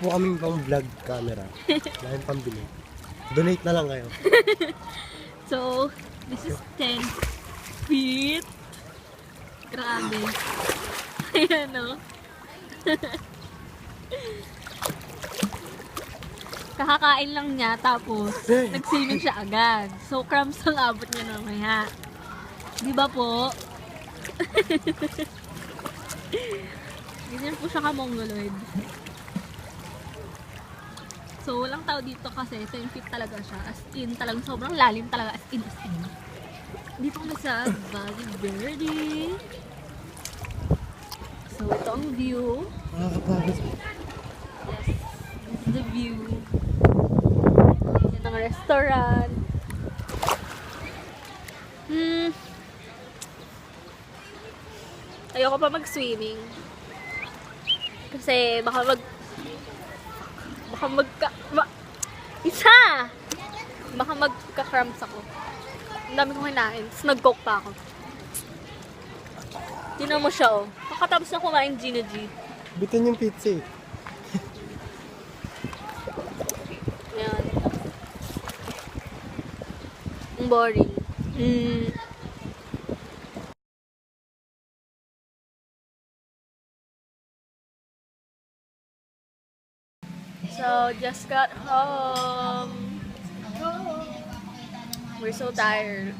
po kaming pang vlog camera. Wala yung pambili. Donate na lang kayo. So, this is 10 feet. Grabe. Ayan o. Kakakain lang niya, tapos nag-swimming siya agad. So, crumbs ang abot niya mamaya. Di ba po? Ganyan po siya ka-mongoloid. So, walang tao dito kasi 10 feet talaga siya. As in, talagang sobrang lalim talaga. As in, as in. Dito kami sa Valle Verde. So, ito ang view. Nakakapagod. Yes, this is the view. Yan ang restaurant. Ayoko pa mag-swimming. Kasi baka magka-cramps ako. Ang dami kong kinain. Tapos nag-coke pa ako. Tingnan mo siya, oh. Pakatapos na kumain Gina G. Bitin yung pizza eh. Ayan. Ang boring. So, just got home. We're so tired.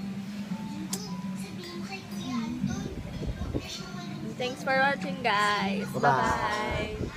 Thanks for watching, guys. Bye-bye. Bye-bye.